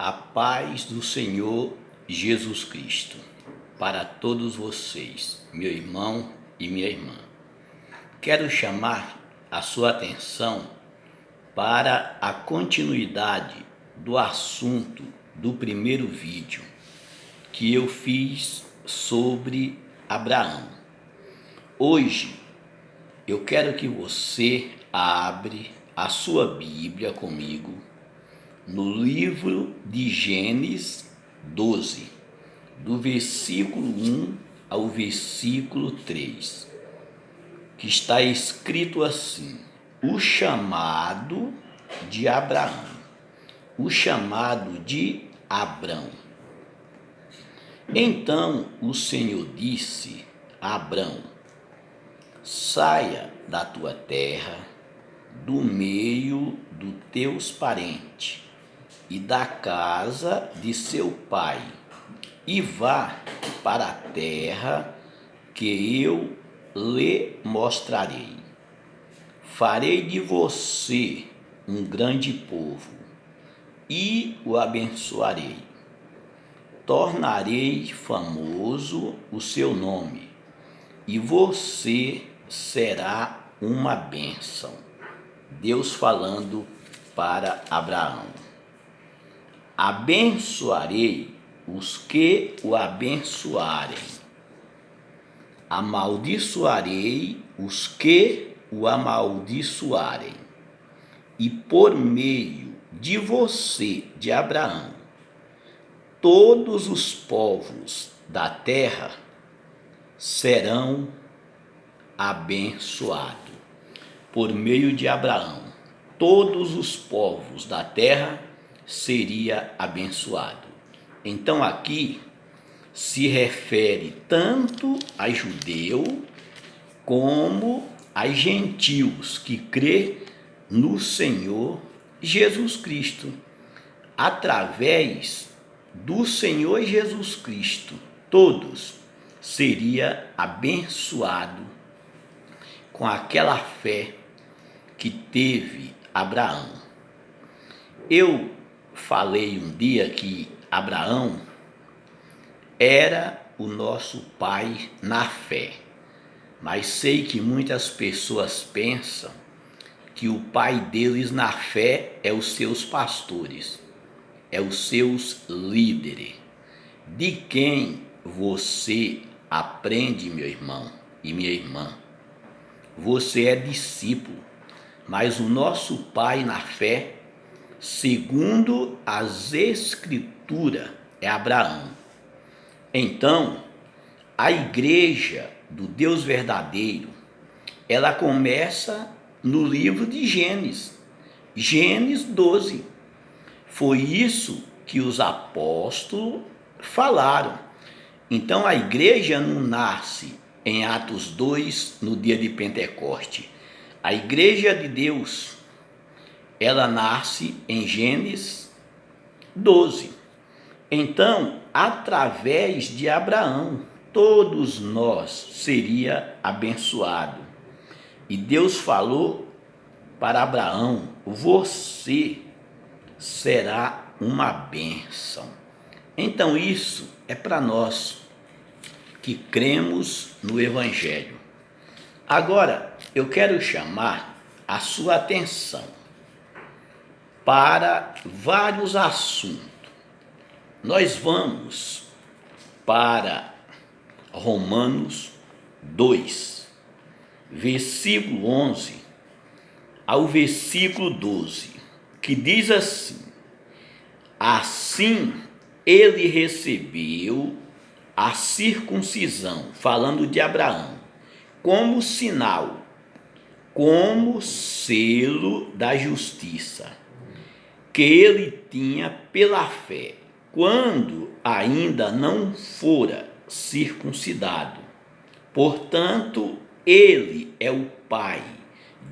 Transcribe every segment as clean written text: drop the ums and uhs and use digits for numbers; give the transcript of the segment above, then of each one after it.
A paz do Senhor Jesus Cristo para todos vocês, meu irmão e minha irmã. Quero chamar a sua atenção para a continuidade do assunto do primeiro vídeo que eu fiz sobre Abraão. Hoje eu quero que você abra a sua Bíblia comigo no livro de Gênesis 12, do versículo 1 ao versículo 3, que está escrito assim: o chamado de Abraão, o chamado de Abrão. Então o Senhor disse a Abrão: saia da tua terra, do meio dos teus parentes e da casa de seu pai, e vá para a terra que eu lhe mostrarei. Farei de você um grande povo e o abençoarei. Tornarei famoso o seu nome, e você será uma bênção. Deus falando para Abraão: abençoarei os que o abençoarem, amaldiçoarei os que o amaldiçoarem, e por meio de você, de Abraão, todos os povos da terra serão abençoados. Por meio de Abraão, todos os povos da terra seria abençoado. Então aqui se refere tanto a judeu como a gentios que crê no Senhor Jesus Cristo. Através do Senhor Jesus Cristo, todos seria abençoado com aquela fé que teve Abraão. Eu falei um dia que Abraão era o nosso pai na fé, mas sei que muitas pessoas pensam que o pai deles na fé é os seus pastores, é os seus líderes. De quem você aprende, meu irmão e minha irmã? Você é discípulo, mas o nosso pai na fé, segundo as Escrituras, é Abraão. Então, a igreja do Deus verdadeiro, ela começa no livro de Gênesis, Gênesis 12. Foi isso que os apóstolos falaram. Então, a igreja não nasce em Atos 2, no dia de Pentecoste. A igreja de Deus, ela nasce em Gênesis 12. Então, através de Abraão, todos nós seria abençoado. E Deus falou para Abraão: você será uma bênção. Então isso é para nós que cremos no Evangelho. Agora, eu quero chamar a sua atenção para vários assuntos. Nós vamos para Romanos 2, versículo 11 ao versículo 12, que diz assim: assim ele recebeu a circuncisão, falando de Abraão, como sinal, como selo da justiça, que ele tinha pela fé, quando ainda não fora circuncidado. Portanto, ele é o pai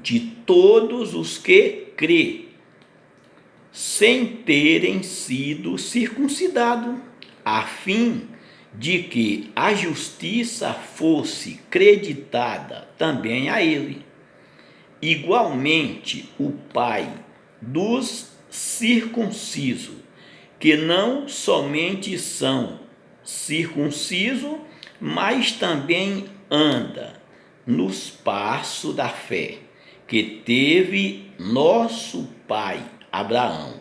de todos os que crê, sem terem sido circuncidados, a fim de que a justiça fosse creditada também a ele. Igualmente, o pai dos circuncisos, que não somente são circuncisos, mas também anda nos passos da fé que teve nosso pai Abraão,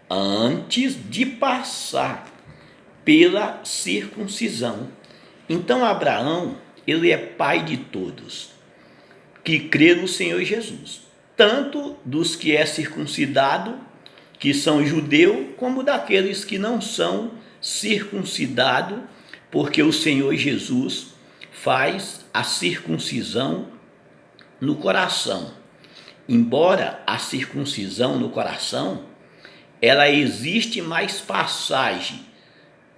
antes de passar pela circuncisão. Então Abraão, ele é pai de todos que crê no Senhor Jesus, tanto dos que é circuncidado, que são judeu, como daqueles que não são circuncidados, porque o Senhor Jesus faz a circuncisão no coração. Embora a circuncisão no coração, ela existe mais passagem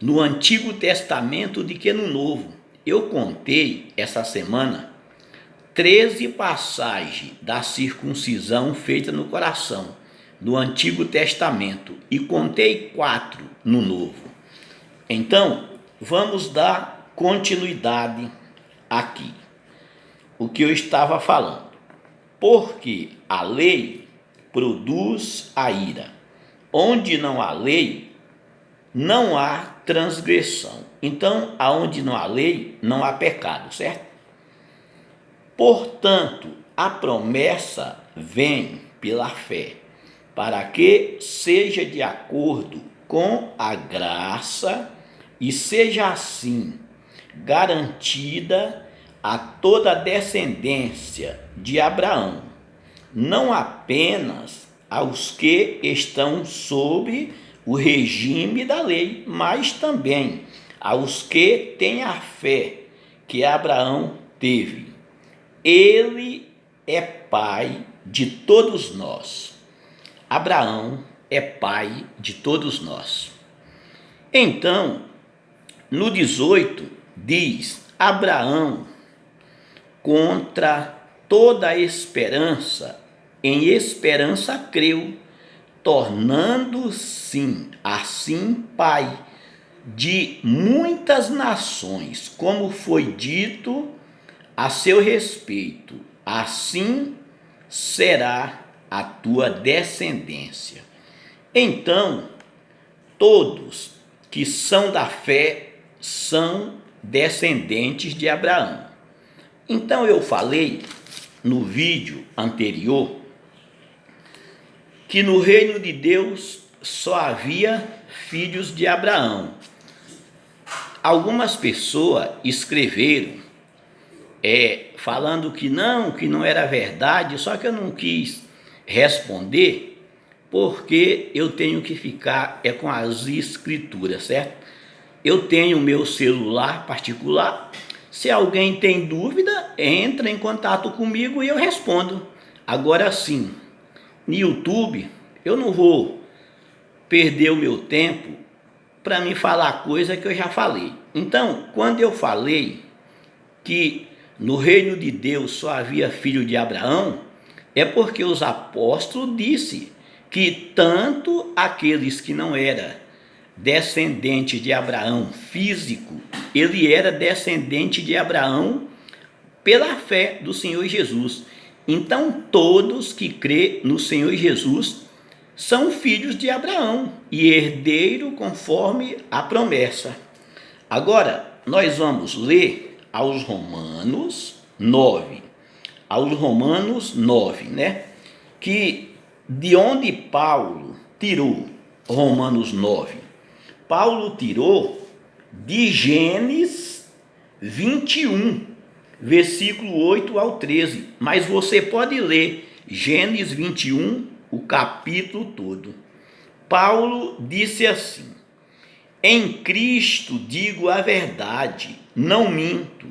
no Antigo Testamento do que no Novo. Eu contei essa semana 13 passagens da circuncisão feita no coração, no Antigo Testamento, e contei 4 no Novo. Então, vamos dar continuidade aqui, o que eu estava falando. Porque a lei produz a ira. Onde não há lei, não há transgressão. Então, aonde não há lei, não há pecado, certo? Portanto, a promessa vem pela fé, para que seja de acordo com a graça e seja assim garantida a toda a descendência de Abraão, não apenas aos que estão sob o regime da lei, mas também aos que têm a fé que Abraão teve. Ele é pai de todos nós. Abraão é pai de todos nós. Então, no 18 diz: Abraão, contra toda a esperança, em esperança creu, tornando-se assim pai de muitas nações, como foi dito a seu respeito, assim será a tua descendência. Então, todos que são da fé são descendentes de Abraão. Então eu falei no vídeo anterior que no reino de Deus só havia filhos de Abraão. Algumas pessoas escreveram falando que não era verdade, só que eu não quis responder, porque eu tenho que ficar com as escrituras, certo? Eu tenho meu celular particular. Se alguém tem dúvida, entra em contato comigo e eu respondo. Agora sim, no YouTube, eu não vou perder o meu tempo para me falar coisa que eu já falei. Então, quando eu falei que no reino de Deus só havia filho de Abraão, é porque os apóstolos disseram que tanto aqueles que não eram descendente de Abraão físico, ele era descendente de Abraão pela fé do Senhor Jesus. Então todos que crê no Senhor Jesus são filhos de Abraão e herdeiro conforme a promessa. Agora nós vamos ler aos Romanos 9. Aos Romanos 9, né? Que de onde Paulo tirou Romanos 9? Paulo tirou de Gênesis 21, versículo 8 ao 13. Mas você pode ler Gênesis 21, o capítulo todo. Paulo disse assim: em Cristo digo a verdade, não minto,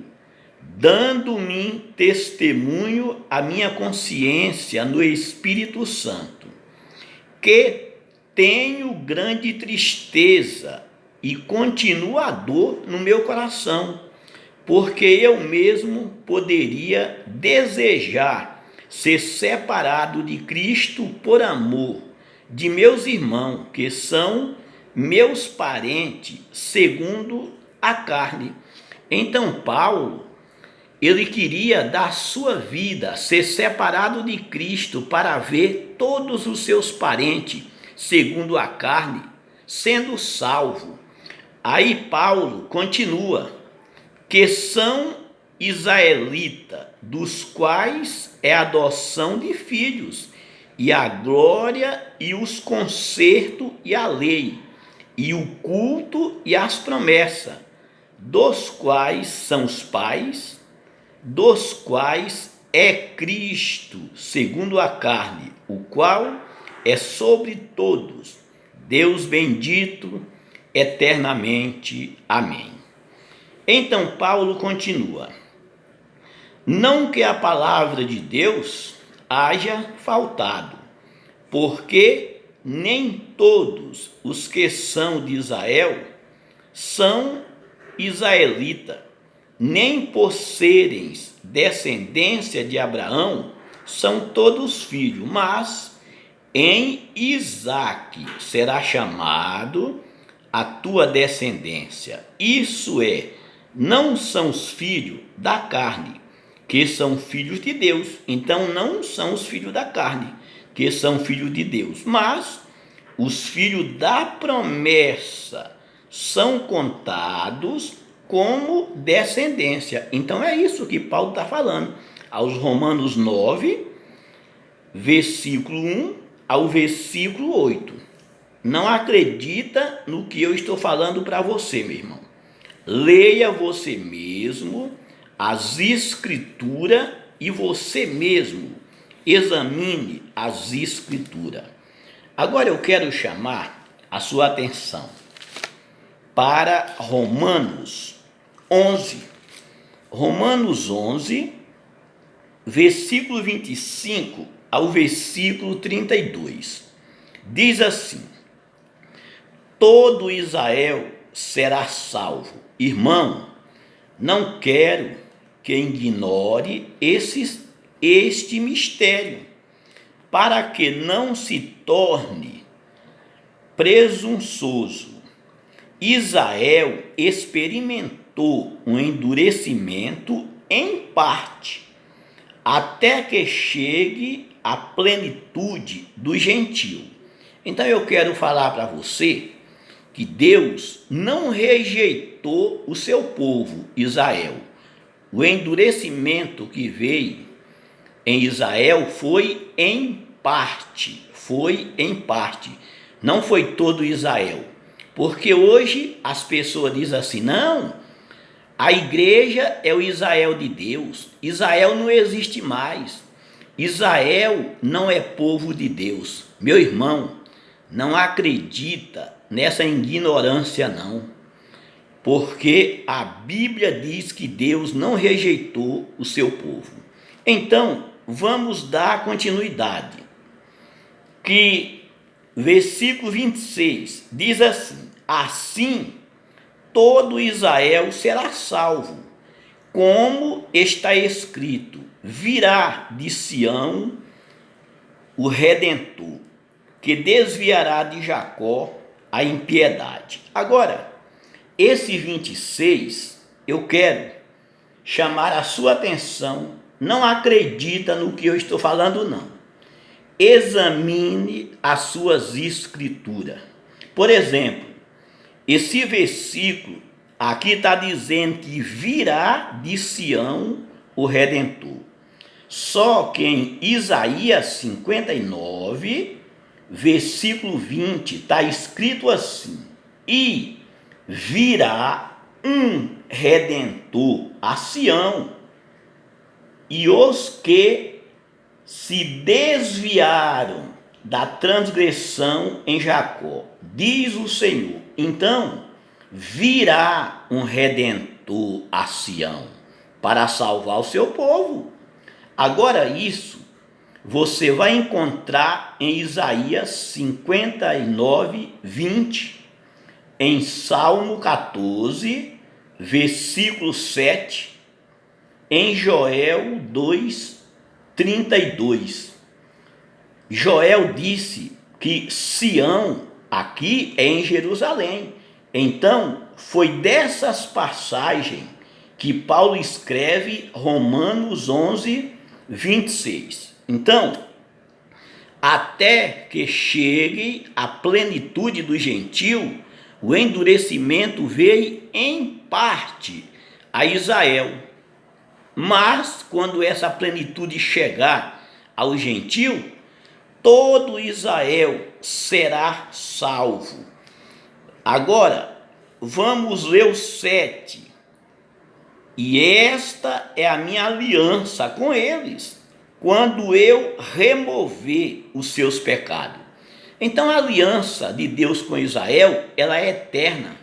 dando-me testemunho a minha consciência no Espírito Santo, que tenho grande tristeza e continua a dor no meu coração, porque eu mesmo poderia desejar ser separado de Cristo por amor de meus irmãos, que são meus parentes segundo a carne. Então Paulo, ele queria dar sua vida, ser separado de Cristo para ver todos os seus parentes segundo a carne sendo salvo. Aí Paulo continua, que são israelitas, dos quais é a adoção de filhos, e a glória, e os concertos, e a lei, e o culto, e as promessas, dos quais são os pais, dos quais é Cristo, segundo a carne, o qual é sobre todos, Deus bendito eternamente. Amém. Então Paulo continua, não que a palavra de Deus haja faltado, porque nem todos os que são de Israel são israelitas, nem por serem descendência de Abraão são todos filhos, mas em Isaque será chamado a tua descendência. Isso é, não são os filhos da carne, que são filhos de Deus. Então não são os filhos da carne, que são filhos de Deus, mas os filhos da promessa são contados como descendência. Então é isso que Paulo está falando aos Romanos 9, versículo 1 ao versículo 8. Não acredita no que eu estou falando para você, meu irmão. Leia você mesmo as escrituras e você mesmo examine as escrituras. Agora eu quero chamar a sua atenção para Romanos 11. Romanos 11, versículo 25 ao versículo 32. Diz assim: todo Israel será salvo. Irmão, não quero que ignore este mistério, para que não se torne presunçoso. Israel experimentou um endurecimento em parte, até que chegue a plenitude do gentio. Então eu quero falar para você que Deus não rejeitou o seu povo, Israel. O endurecimento que veio em Israel foi em parte, não foi todo Israel. Porque hoje as pessoas dizem assim, não, a igreja é o Israel de Deus, Israel não existe mais, Israel não é povo de Deus. Meu irmão, não acredita nessa ignorância não, porque a Bíblia diz que Deus não rejeitou o seu povo. Então, vamos dar continuidade, que versículo 26 diz assim: assim todo Israel será salvo, como está escrito, virá de Sião o Redentor, que desviará de Jacó a impiedade. Agora, esse 26, eu quero chamar a sua atenção. Não acredita no que eu estou falando, não. Examine as suas escrituras. Por exemplo, esse versículo aqui está dizendo que virá de Sião o Redentor. Só que em Isaías 59, versículo 20, está escrito assim: e virá um Redentor a Sião, e os que se desviaram da transgressão em Jacó, diz o Senhor. Então virá um Redentor a Sião para salvar o seu povo. Agora isso você vai encontrar em Isaías 59, 20, em Salmo 14, versículo 7, em Joel 2, 32. Joel disse que Sião aqui é em Jerusalém. Então foi dessas passagens que Paulo escreve Romanos 11, 26. Então, até que chegue a plenitude do gentio, o endurecimento veio em parte a Israel. Mas, quando essa plenitude chegar ao gentio, todo Israel será salvo. Agora, vamos ler o 7. E esta é a minha aliança com eles, quando eu remover os seus pecados. Então a aliança de Deus com Israel, ela é eterna.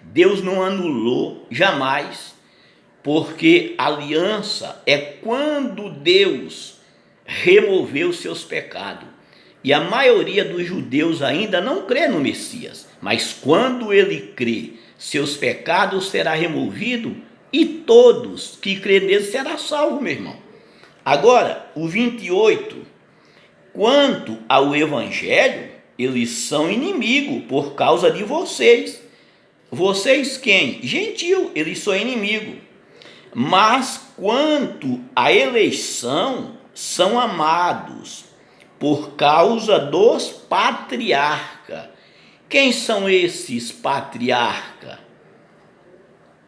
Deus não anulou jamais, porque a aliança é quando Deus removeu os seus pecados. E a maioria dos judeus ainda não crê no Messias, mas quando ele crê, seus pecados serão removidos e todos que crêem nele serão salvos, meu irmão. Agora, o 28, quanto ao evangelho, eles são inimigos por causa de vocês. Vocês quem? Gentil, eles são inimigos. Mas quanto à eleição, são amados por causa dos patriarcas. Quem são esses patriarcas?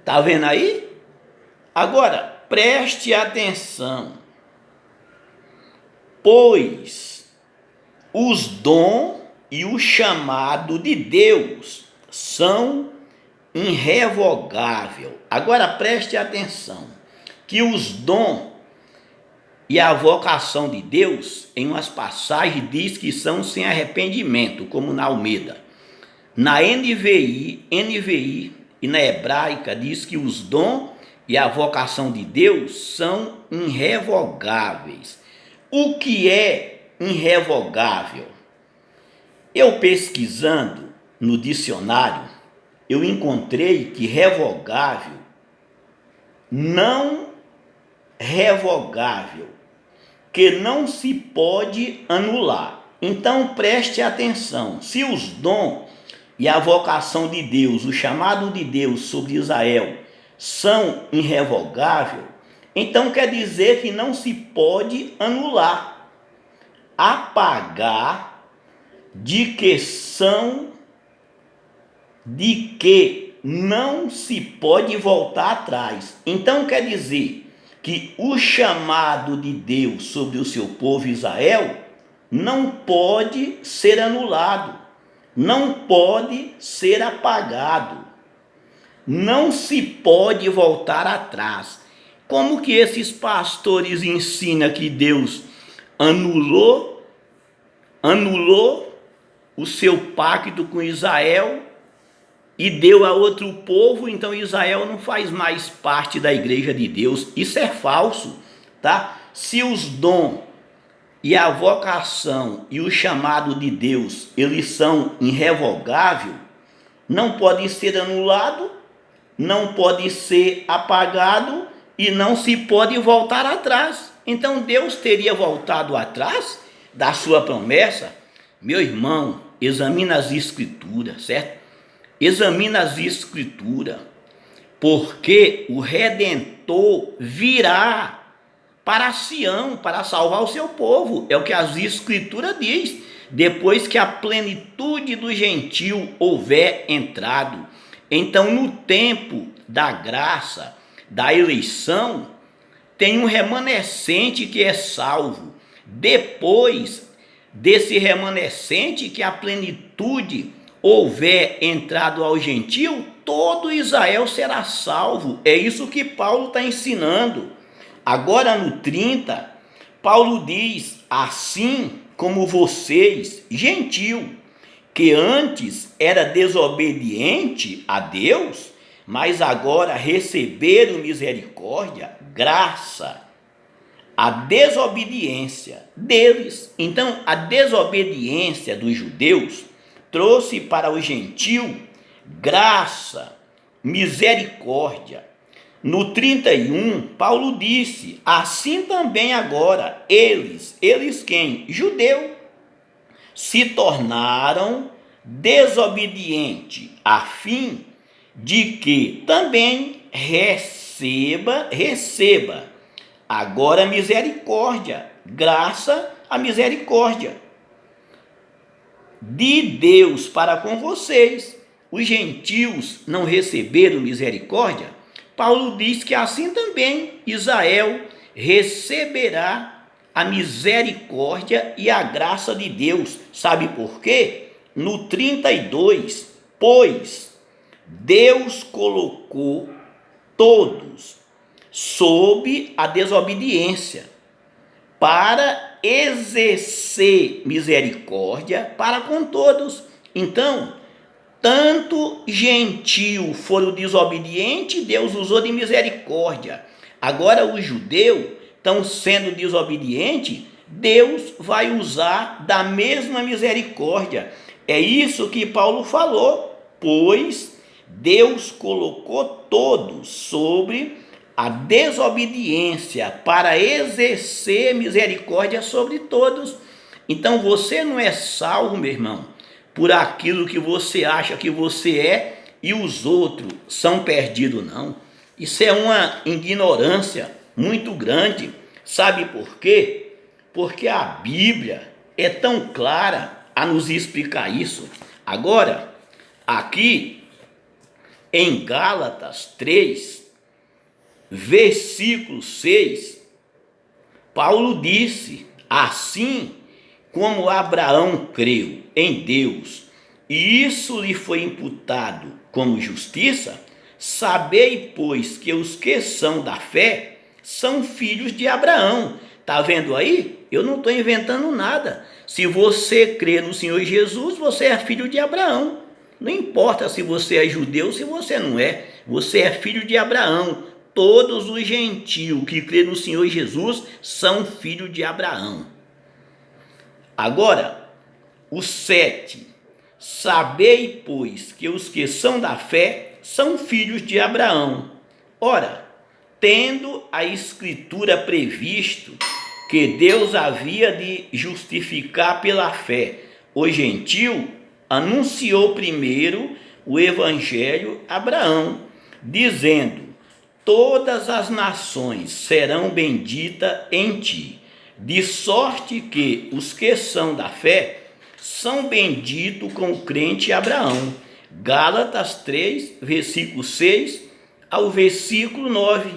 Tá vendo aí? Agora, preste atenção. Pois os dons e o chamado de Deus são irrevogáveis. Agora preste atenção, que os dons e a vocação de Deus, em umas passagens, diz que são sem arrependimento, como na Almeida. Na NVI e na hebraica diz que os dons e a vocação de Deus são irrevogáveis. O que é irrevogável? Eu pesquisando no dicionário, eu encontrei que revogável, não revogável, que não se pode anular. Então preste atenção, se os dons e a vocação de Deus, o chamado de Deus sobre Israel, são irrevogáveis, então quer dizer que não se pode anular, apagar, de que não se pode voltar atrás. Então quer dizer que o chamado de Deus sobre o seu povo Israel não pode ser anulado, não pode ser apagado, não se pode voltar atrás. Como que esses pastores ensinam que Deus anulou o seu pacto com Israel e deu a outro povo, então Israel não faz mais parte da igreja de Deus? Isso é falso, tá? Se os dons e a vocação e o chamado de Deus, eles são irrevogáveis, não pode ser anulado, não pode ser apagado e não se pode voltar atrás. Então Deus teria voltado atrás da sua promessa? Meu irmão, examina as escrituras, certo? Examina as escrituras, porque o Redentor virá para Sião, para salvar o seu povo. É o que as escrituras diz. Depois que a plenitude do gentio houver entrado. Então, no tempo da graça, da eleição, tem um remanescente que é salvo. Depois desse remanescente, que a plenitude houver entrado ao gentio, todo Israel será salvo. É isso que Paulo está ensinando. Agora no 30, Paulo diz: assim como vocês, gentio, que antes era desobediente a Deus, mas agora receberam misericórdia, graça, a desobediência deles. Então, a desobediência dos judeus trouxe para o gentio graça, misericórdia. No 31, Paulo disse: assim também agora, eles quem? Judeu, se tornaram desobedientes, a fim de que também receba agora misericórdia, graça a misericórdia. de Deus para com vocês. Os gentios não receberam misericórdia? Paulo diz que assim também Israel receberá a misericórdia e a graça de Deus. Sabe por quê? No 32, pois Deus colocou todos sob a desobediência, para exercer misericórdia para com todos. Então, tanto gentio foram desobedientes, Deus usou de misericórdia. Agora os judeus estão sendo desobedientes, Deus vai usar da mesma misericórdia. É isso que Paulo falou, pois Deus colocou todos sobre a desobediência para exercer misericórdia sobre todos. Então você não é salvo, meu irmão, por aquilo que você acha que você é e os outros são perdidos, não. Isso é uma ignorância muito grande. Sabe por quê? Porque a Bíblia é tão clara a nos explicar isso. Agora, aqui em Gálatas 3, versículo 6, Paulo disse: assim como Abraão creu em Deus, e isso lhe foi imputado como justiça, sabei, pois, que os que são da fé são filhos de Abraão. Está vendo aí? Eu não estou inventando nada. Se você crê no Senhor Jesus, você é filho de Abraão. Não importa se você é judeu ou se você não é. Você é filho de Abraão. Todos os gentios que crêem no Senhor Jesus são filhos de Abraão. Agora, o 7. Sabei, pois, que os que são da fé são filhos de Abraão. Ora, tendo a Escritura previsto que Deus havia de justificar pela fé o gentio, anunciou primeiro o evangelho a Abraão, dizendo: todas as nações serão benditas em ti, de sorte que os que são da fé são benditos com o crente Abraão. Gálatas 3, versículo 6 ao versículo 9.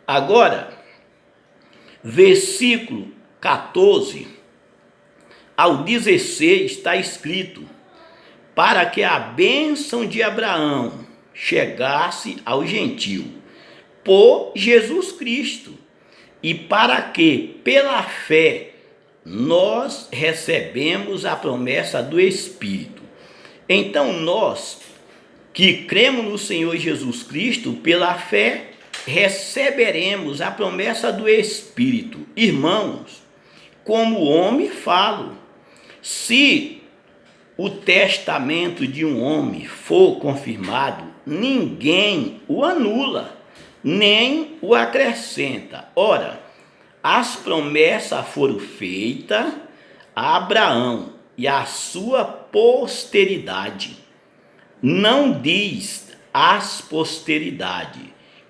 Agora, versículo 14 ao 16 está escrito: para que a bênção de Abraão chegasse ao gentio por Jesus Cristo, e para que pela fé nós recebemos a promessa do Espírito. Então nós que cremos no Senhor Jesus Cristo, pela fé receberemos a promessa do Espírito. Irmãos, como homem falo, se o testamento de um homem for confirmado, ninguém o anula, nem o acrescenta. Ora, as promessas foram feitas a Abraão e a sua posteridade. Não diz as posteridade,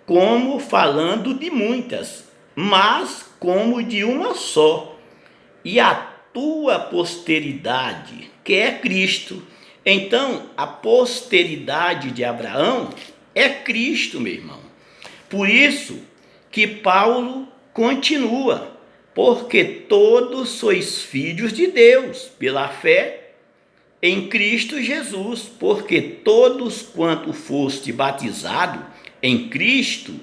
como falando de muitas, mas como de uma só. E a tua posteridade, que é Cristo. Então, a posteridade de Abraão é Cristo, meu irmão. Por isso que Paulo continua: porque todos sois filhos de Deus, pela fé em Cristo Jesus, porque todos quanto foste batizado em Cristo,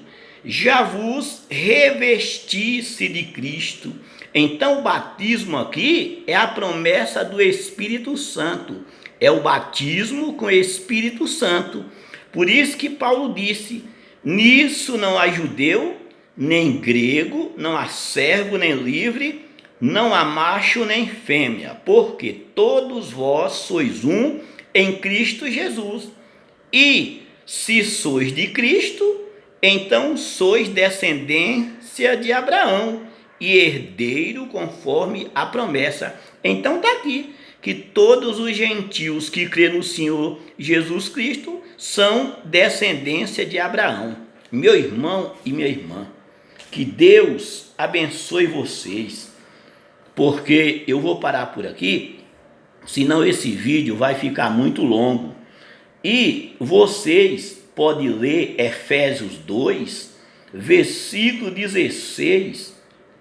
já vos revestisse de Cristo. Então o batismo aqui é a promessa do Espírito Santo, é o batismo com o Espírito Santo. Por isso que Paulo disse: nisso não há judeu, nem grego, não há servo, nem livre, não há macho, nem fêmea, porque todos vós sois um em Cristo Jesus. E se sois de Cristo, então sois descendência de Abraão e herdeiro conforme a promessa. Então está aqui que todos os gentios que crêem no Senhor Jesus Cristo são descendência de Abraão. Meu irmão e minha irmã, que Deus abençoe vocês, porque eu vou parar por aqui. senão esse vídeo vai ficar muito longo. E vocês podem ler Efésios 2, versículo 16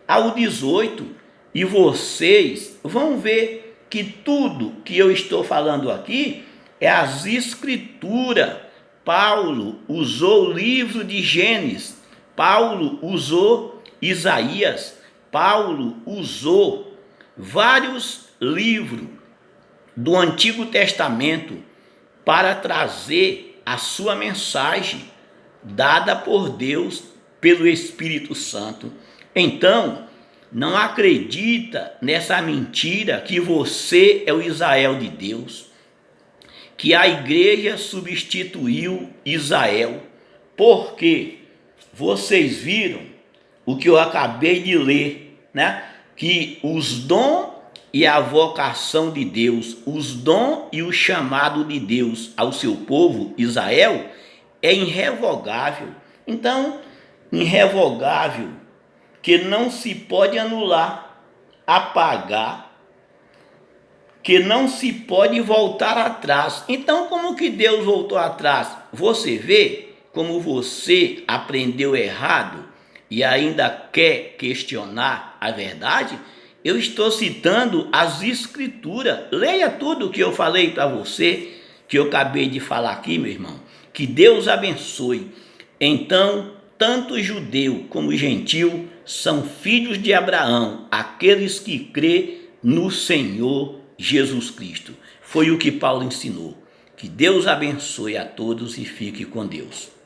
ao 18, e vocês vão ver que tudo que eu estou falando aqui é as escrituras. Paulo usou o livro de Gênesis, Paulo usou Isaías, Paulo usou vários livros do Antigo Testamento para trazer a sua mensagem dada por Deus pelo Espírito Santo. Então, não acredita nessa mentira que você é o Israel de Deus, que a igreja substituiu Israel, porque vocês viram o que eu acabei de ler, né? Que os dons e a vocação de Deus, os dons e o chamado de Deus ao seu povo Israel é irrevogável. Então, irrevogável, que não se pode anular, apagar, que não se pode voltar atrás. Então, como que Deus voltou atrás? Você vê como você aprendeu errado e ainda quer questionar a verdade? Eu estou citando as escrituras. Leia tudo que eu falei para você, que eu acabei de falar aqui, meu irmão. Que Deus abençoe. Então, tanto judeu como gentil são filhos de Abraão, aqueles que crê no Senhor Jesus Cristo. Foi o que Paulo ensinou. Que Deus abençoe a todos e fique com Deus.